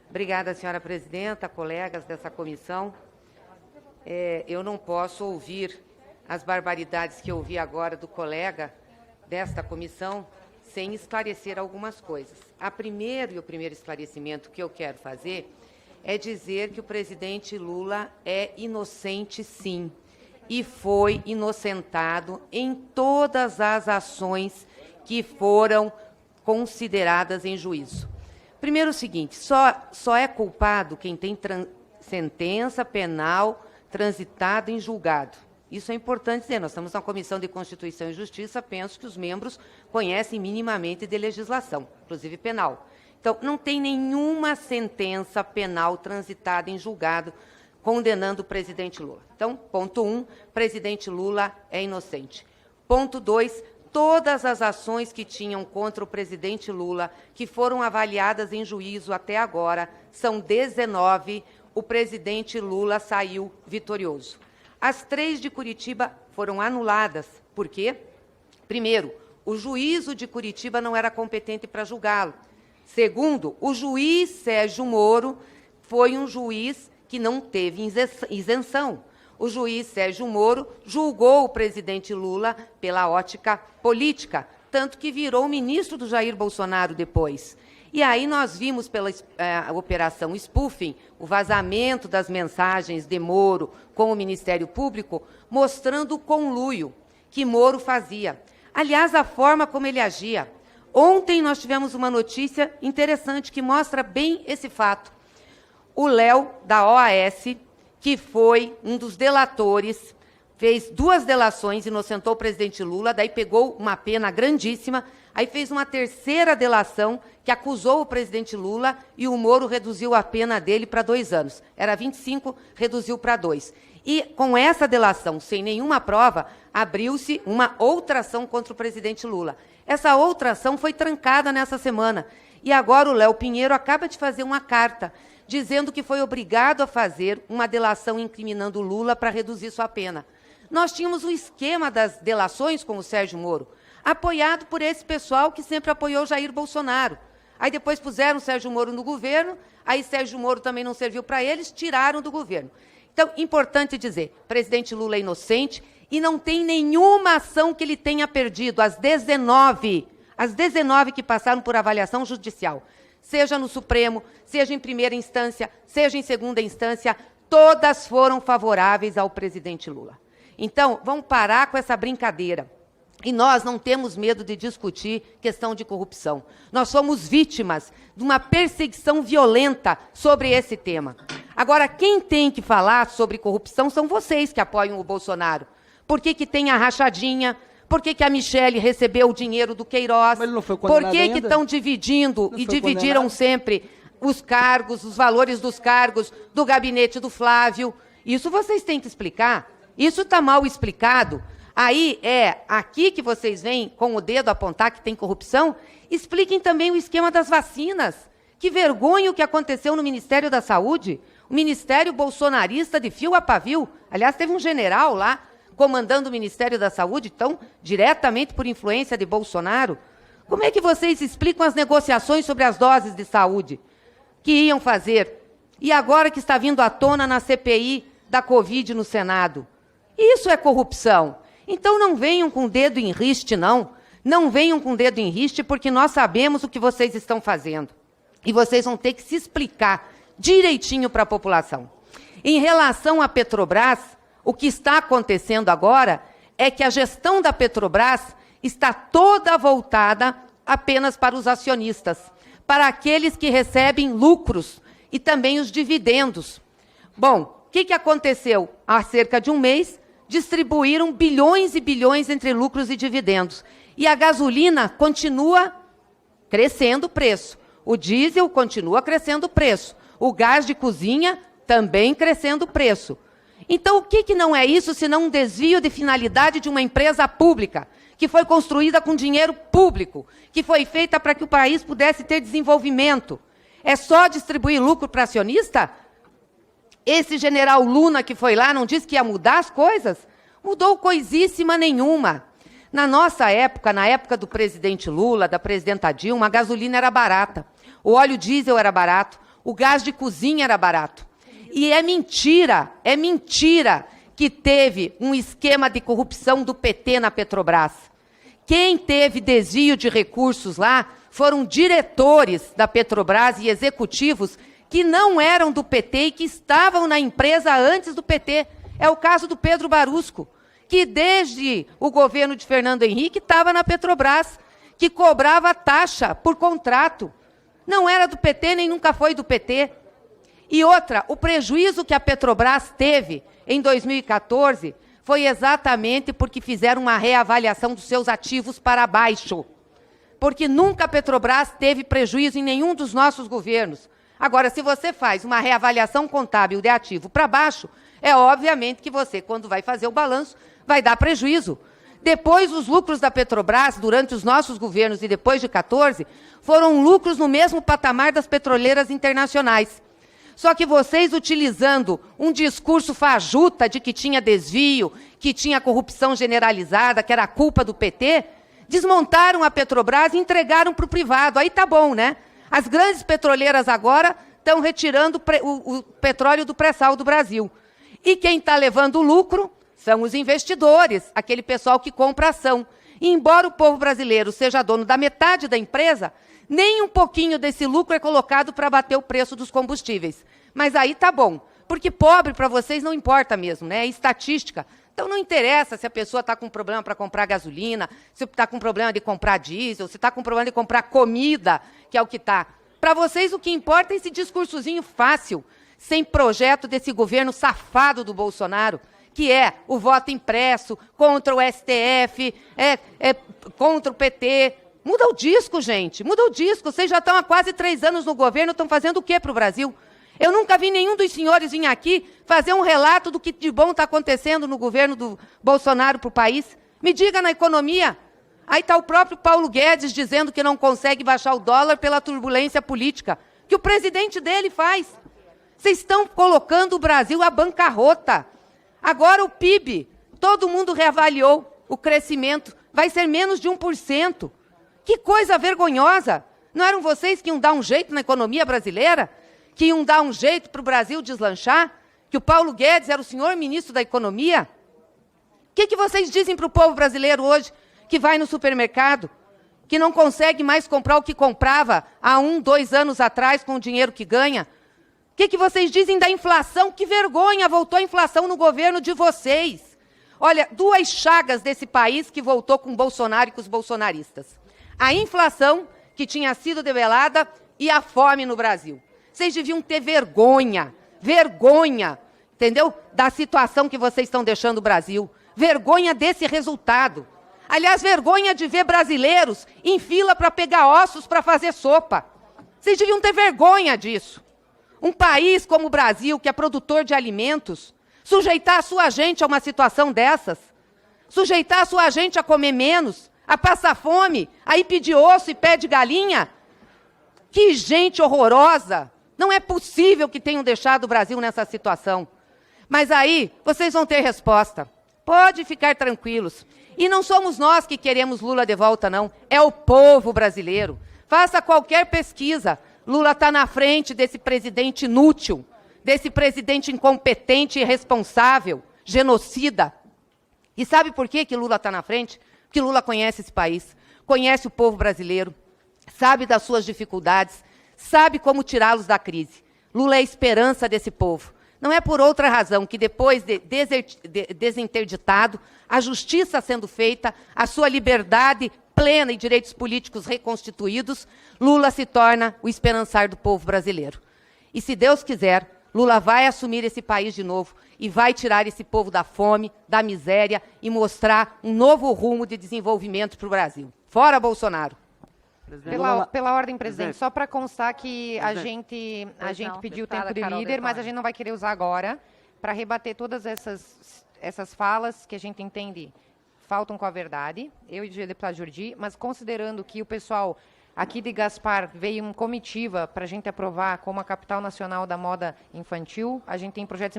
Obrigada, senhora presidenta, colegas dessa comissão. Eu não posso ouvir as barbaridades que eu ouvi agora do colega desta comissão sem esclarecer algumas coisas. O primeiro esclarecimento que eu quero fazer é dizer que o presidente Lula é inocente, sim, e foi inocentado em todas as ações que foram consideradas em juízo. Primeiro, o seguinte, só é culpado quem tem sentença penal transitada em julgado. Isso é importante dizer. Nós estamos na Comissão de Constituição e Justiça, penso que os membros conhecem minimamente de legislação, inclusive penal. Então, não tem nenhuma sentença penal transitada em julgado condenando o presidente Lula. Então, ponto 1, presidente Lula é inocente. Ponto 2, todas as ações que tinham contra o presidente Lula, que foram avaliadas em juízo até agora, são 19, o presidente Lula saiu vitorioso. As 3 de Curitiba foram anuladas. Por quê? Primeiro, o juízo de Curitiba não era competente para julgá-lo. Segundo, o juiz Sérgio Moro foi um juiz que não teve isenção. O juiz Sérgio Moro julgou o presidente Lula pela ótica política, tanto que virou ministro do Jair Bolsonaro depois. E aí nós vimos pela operação spoofing, o vazamento das mensagens de Moro com o Ministério Público, mostrando o conluio que Moro fazia. Aliás, a forma como ele agia. Ontem nós tivemos uma notícia interessante que mostra bem esse fato. O Léo, da OAS, que foi um dos delatores, fez 2 delações, inocentou o presidente Lula, daí pegou uma pena grandíssima, aí fez uma 3ª delação que acusou o presidente Lula e o Moro reduziu a pena dele para 2 anos. Era 25, reduziu para 2. E, com essa delação, sem nenhuma prova, abriu-se uma outra ação contra o presidente Lula. Essa outra ação foi trancada nessa semana. E agora o Léo Pinheiro acaba de fazer uma carta dizendo que foi obrigado a fazer uma delação incriminando Lula para reduzir sua pena. Nós tínhamos um esquema das delações com o Sérgio Moro, apoiado por esse pessoal que sempre apoiou Jair Bolsonaro. Aí depois puseram o Sérgio Moro no governo, aí Sérgio Moro também não serviu para eles, tiraram do governo. Então, importante dizer, o presidente Lula é inocente e não tem nenhuma ação que ele tenha perdido, as 19 que passaram por avaliação judicial, seja no Supremo, seja em primeira instância, seja em segunda instância, todas foram favoráveis ao presidente Lula. Então, vamos parar com essa brincadeira. E nós não temos medo de discutir questão de corrupção. Nós somos vítimas de uma perseguição violenta sobre esse tema. Agora, quem tem que falar sobre corrupção são vocês que apoiam o Bolsonaro. Por que tem a rachadinha? Por que a Michele recebeu o dinheiro do Queiroz? Mas ele não foi condenado ainda? Por que estão dividindo e dividiram sempre os cargos, os valores dos cargos do gabinete do Flávio? Isso vocês têm que explicar. Isso está mal explicado. Aí é aqui que vocês vêm com o dedo apontar que tem corrupção. Expliquem também o esquema das vacinas. Que vergonha o que aconteceu no Ministério da Saúde. O Ministério bolsonarista de fio a pavio. Aliás, teve um general lá comandando o Ministério da Saúde, então, diretamente por influência de Bolsonaro. Como é que vocês explicam as negociações sobre as doses de saúde que iam fazer? E agora que está vindo à tona na CPI da Covid no Senado? Isso é corrupção. Então, não venham com o dedo em riste, não. Não venham com o dedo em riste, porque nós sabemos o que vocês estão fazendo. E vocês vão ter que se explicar direitinho para a população. Em relação à Petrobras, o que está acontecendo agora é que a gestão da Petrobras está toda voltada apenas para os acionistas, para aqueles que recebem lucros e também os dividendos. Bom, o que aconteceu? Há cerca de um mês, distribuíram bilhões e bilhões entre lucros e dividendos. E a gasolina continua crescendo o preço. O diesel continua crescendo o preço. O gás de cozinha também crescendo o preço. Então, o que não é isso, senão um desvio de finalidade de uma empresa pública, que foi construída com dinheiro público, que foi feita para que o país pudesse ter desenvolvimento? É só distribuir lucro para acionista? Esse general Luna que foi lá não disse que ia mudar as coisas? Mudou coisíssima nenhuma. Na nossa época, na época do presidente Lula, da presidenta Dilma, a gasolina era barata, o óleo diesel era barato, O gás de cozinha era barato. E é mentira que teve um esquema de corrupção do PT na Petrobras. Quem teve desvio de recursos lá foram diretores da Petrobras e executivos que não eram do PT e que estavam na empresa antes do PT. É o caso do Pedro Barusco, que desde o governo de Fernando Henrique estava na Petrobras, que cobrava taxa por contrato. Não era do PT, nem nunca foi do PT. E outra, o prejuízo que a Petrobras teve em 2014 foi exatamente porque fizeram uma reavaliação dos seus ativos para baixo. Porque nunca a Petrobras teve prejuízo em nenhum dos nossos governos. Agora, se você faz uma reavaliação contábil de ativo para baixo, é obviamente que você, quando vai fazer o balanço, vai dar prejuízo. Depois, os lucros da Petrobras, durante os nossos governos e depois de 14, foram lucros no mesmo patamar das petroleiras internacionais. Só que vocês, utilizando um discurso fajuta de que tinha desvio, que tinha corrupção generalizada, que era culpa do PT, desmontaram a Petrobras e entregaram para o privado. Aí tá bom, né? As grandes petroleiras agora estão retirando o petróleo do pré-sal do Brasil. E quem está levando o lucro são os investidores, aquele pessoal que compra ação. E embora o povo brasileiro seja dono da metade da empresa, nem um pouquinho desse lucro é colocado para bater o preço dos combustíveis. Mas aí tá bom, porque pobre para vocês não importa mesmo, né? É estatística. Então não interessa se a pessoa está com problema para comprar gasolina, se está com problema de comprar diesel, se está com problema de comprar comida, que é o que está. Para vocês o que importa é esse discursozinho fácil, sem projeto desse governo safado do Bolsonaro, que é o voto impresso, contra o STF, contra o PT. Muda o disco, gente, muda o disco. Vocês já estão há quase 3 anos no governo, estão fazendo o quê para o Brasil? Eu nunca vi nenhum dos senhores vir aqui fazer um relato do que de bom está acontecendo no governo do Bolsonaro para o país. Me diga na economia. Aí está o próprio Paulo Guedes dizendo que não consegue baixar o dólar pela turbulência política, que o presidente dele faz. Vocês estão colocando o Brasil à bancarrota. Agora o PIB, todo mundo reavaliou o crescimento, vai ser menos de 1%. Que coisa vergonhosa. Não eram vocês que iam dar um jeito na economia brasileira? Que iam dar um jeito para o Brasil deslanchar? Que o Paulo Guedes era o senhor ministro da Economia? O que vocês dizem para o povo brasileiro hoje, que vai no supermercado, que não consegue mais comprar o que comprava há 1, 2 anos atrás com o dinheiro que ganha? O que vocês dizem da inflação? Que vergonha, voltou a inflação no governo de vocês. Olha, 2 chagas desse país que voltou com o Bolsonaro e com os bolsonaristas. A inflação, que tinha sido debelada, e a fome no Brasil. Vocês deviam ter vergonha, entendeu? Da situação que vocês estão deixando o Brasil. Vergonha desse resultado. Aliás, vergonha de ver brasileiros em fila para pegar ossos para fazer sopa. Vocês deviam ter vergonha disso. Um país como o Brasil, que é produtor de alimentos, sujeitar a sua gente a uma situação dessas, sujeitar a sua gente a comer menos, a passar fome, aí pedir osso e pé de galinha. Que gente horrorosa! Não é possível que tenham deixado o Brasil nessa situação. Mas aí, vocês vão ter resposta. Pode ficar tranquilos. E não somos nós que queremos Lula de volta, não. É o povo brasileiro. Faça qualquer pesquisa. Lula está na frente desse presidente inútil, desse presidente incompetente e irresponsável, genocida. E sabe por que Lula está na frente? Porque Lula conhece esse país, conhece o povo brasileiro, sabe das suas dificuldades, sabe como tirá-los da crise. Lula é a esperança desse povo. Não é por outra razão que depois de desinterditado, a justiça sendo feita, a sua liberdade plena e direitos políticos reconstituídos, Lula se torna o esperançar do povo brasileiro. E se Deus quiser, Lula vai assumir esse país de novo e vai tirar esse povo da fome, da miséria e mostrar um novo rumo de desenvolvimento para o Brasil. Fora Bolsonaro. Pela ordem, presidente, só para constar que a gente pediu tempo de líder, mas a gente não vai querer usar agora para rebater todas essas falas que a gente entende faltam com a verdade, eu e o deputado Jordi, mas considerando que o pessoal aqui de Gaspar veio em comitiva para a gente aprovar como a capital nacional da moda infantil, a gente tem projetos